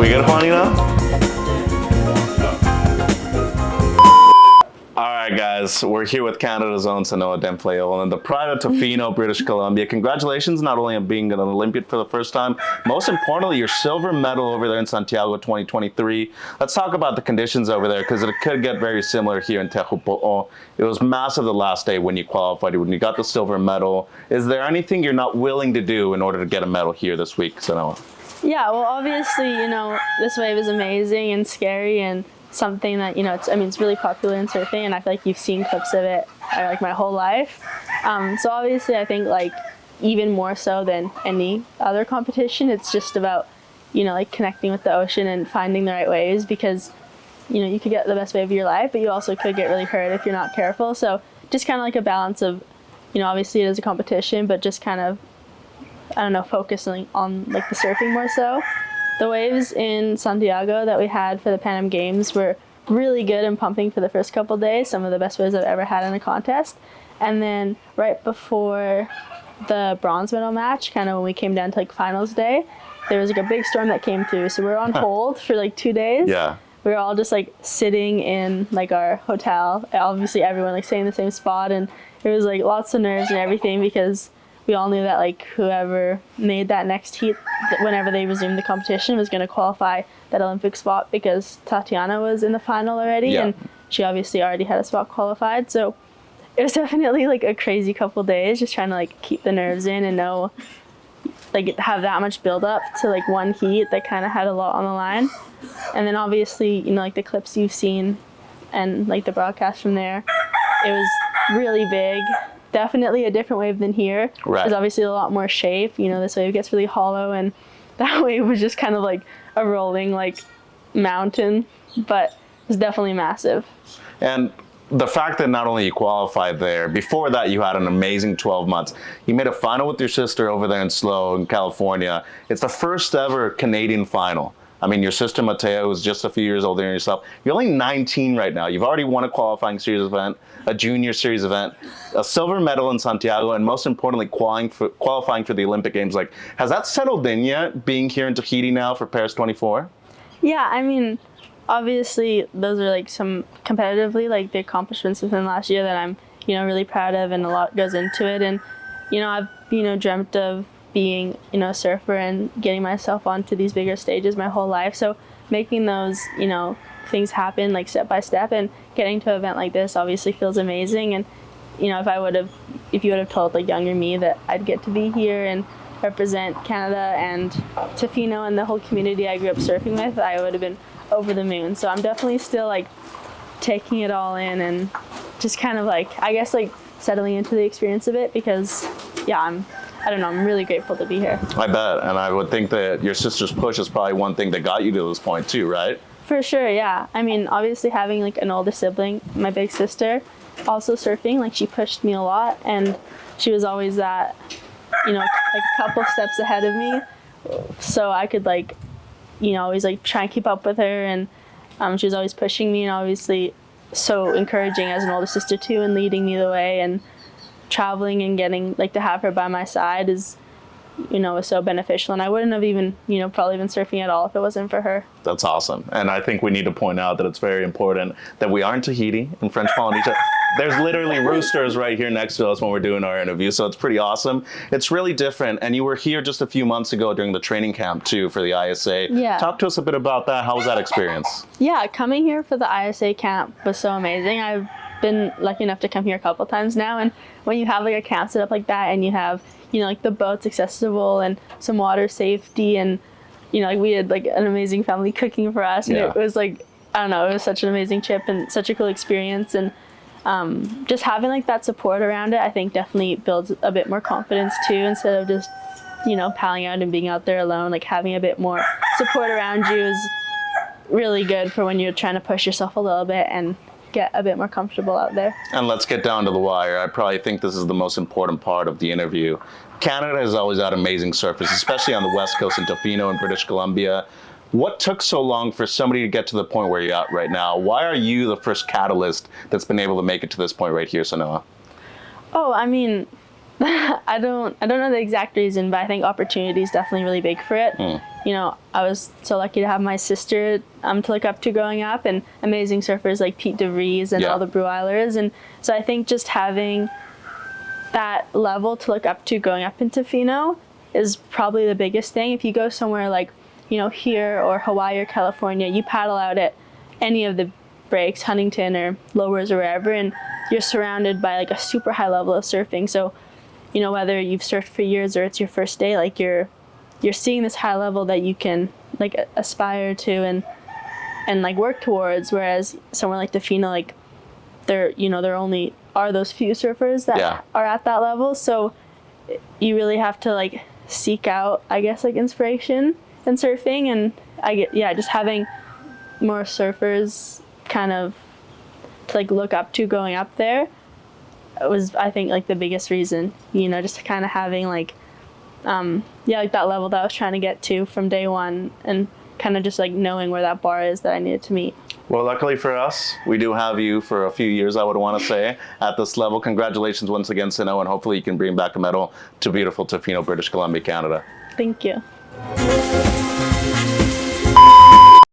We good, Juanita? Alright guys, we're here with Canada's own Sanoa Dempfle-Olin, the pride of Tofino, British Columbia. Congratulations not only on being an Olympian for the first time, most importantly, your silver medal over there in Santiago 2023. Let's talk about the conditions over there, because it could get very similar here in Tahiti. It was massive the last day when you qualified, when you got the silver medal. Is there anything you're not willing to do in order to get a medal here this week, Sanoa? Yeah, well, obviously, this wave is amazing and scary and something that, it's really popular in surfing, and I feel like you've seen clips of it like my whole life. So obviously, I think like even more so than any other competition, it's just about, like connecting with the ocean and finding the right waves, because, you could get the best wave of your life, but you also could get really hurt if you're not careful. So just kind of like a balance of, obviously it is a competition, but just kind of, focusing on like the surfing more so. The waves in Santiago that we had for the Pan Am Games were really good and pumping for the first couple days, some of the best waves I've ever had in a contest. And then right before the bronze medal match, kind of when we came down to like finals day, there was like a big storm that came through. So we were on hold for like 2 days. Yeah. We were all just like sitting in like our hotel. Obviously everyone like staying in the same spot, and it was like lots of nerves and everything, because we all knew that like whoever made that next heat, whenever they resumed the competition, was going to qualify that Olympic spot, because Tatiana was in the final already, and she obviously already had a spot qualified. So it was definitely like a crazy couple days, just trying to like keep the nerves in and know, like have that much build up to like one heat that kind of had a lot on the line. And then obviously, like the clips you've seen and like the broadcast from there, it was really big. Definitely a different wave than here. Right. There's obviously a lot more shape. This wave gets really hollow, and that wave was just kind of like a rolling like mountain, but it was definitely massive. And the fact that not only you qualified there, before that you had an amazing 12 months. You made a final with your sister over there in SLO in California. It's the first ever Canadian final. I mean, your sister Mateo is just a few years older than yourself. You're only 19 right now. You've already won a qualifying series event, a junior series event, a silver medal in Santiago, and most importantly, qualifying for the Olympic Games. Like, has that settled in yet, being here in Tahiti now for Paris 24? Yeah, I mean, obviously those are like some competitively like the accomplishments within last year that I'm, really proud of, and a lot goes into it. And, I've, dreamt of being, a surfer and getting myself onto these bigger stages my whole life. So making those, things happen like step by step, and getting to an event like this obviously feels amazing. And, if you would have told like younger me that I'd get to be here and represent Canada and Tofino and the whole community I grew up surfing with, I would have been over the moon. So I'm definitely still like taking it all in and just kind of like, I guess like settling into the experience of it, because yeah, I'm really grateful to be here. I bet, and I would think that your sister's push is probably one thing that got you to this point too, right? For sure, yeah. I mean, obviously having like an older sibling, my big sister, also surfing, like she pushed me a lot, and she was always that, like a couple steps ahead of me, so I could like, always like try and keep up with her, and she was always pushing me, and obviously so encouraging as an older sister too, and leading me the way, and traveling and getting like to have her by my side is, was so beneficial. And I wouldn't have even, probably been surfing at all if it wasn't for her. That's awesome. And I think we need to point out that it's very important that we are in Tahiti, in French Polynesia. There's literally roosters right here next to us when we're doing our interview, so it's pretty awesome. It's really different. And you were here just a few months ago during the training camp too for the ISA. Yeah. Talk to us a bit about that. How was that experience? Yeah, coming here for the ISA camp was so amazing. I've been lucky enough to come here a couple times now, and when you have like a camp set up like that, and you have like the boats accessible and some water safety, and like we had like an amazing family cooking for us, and it was like, I don't know, it was such an amazing trip and such a cool experience. And just having like that support around it, I think definitely builds a bit more confidence too, instead of just palling out and being out there alone. Like having a bit more support around you is really good for when you're trying to push yourself a little bit and get a bit more comfortable out there. And let's get down to the wire. I probably think this is the most important part of the interview. Canada has always had amazing surfers, especially on the West Coast in Tofino and British Columbia. What took so long for somebody to get to the point where you're at right now? Why are you the first catalyst that's been able to make it to this point right here, Sanoa? Oh, I mean, I don't know the exact reason, but I think opportunity is definitely really big for it. you know, I was so lucky to have my sister to look up to growing up, and amazing surfers like Pete DeVries and all the Brewilers. And so I think just having that level to look up to going up into Fino is probably the biggest thing. If you go somewhere like, you know, here or Hawaii or California, you paddle out at any of the breaks, Huntington or Lowers or wherever, and you're surrounded by like a super high level of surfing. So, you know, whether you've surfed for years or it's your first day, like you're seeing this high level that you can like aspire to and like work towards. Whereas somewhere like the Fino, like there only are those few surfers that are at that level. So you really have to like seek out, I guess, like inspiration in surfing. And just having more surfers kind of to like look up to going up there was, I think, like the biggest reason, you know, just kind of having like like that level that I was trying to get to from day one, and kind of just like knowing where that bar is that I needed to meet. Well, luckily for us, we do have you for a few years, I would want to say, at this level. Congratulations once again, Sanoa, and hopefully you can bring back a medal to beautiful Tofino, British Columbia, Canada. Thank you.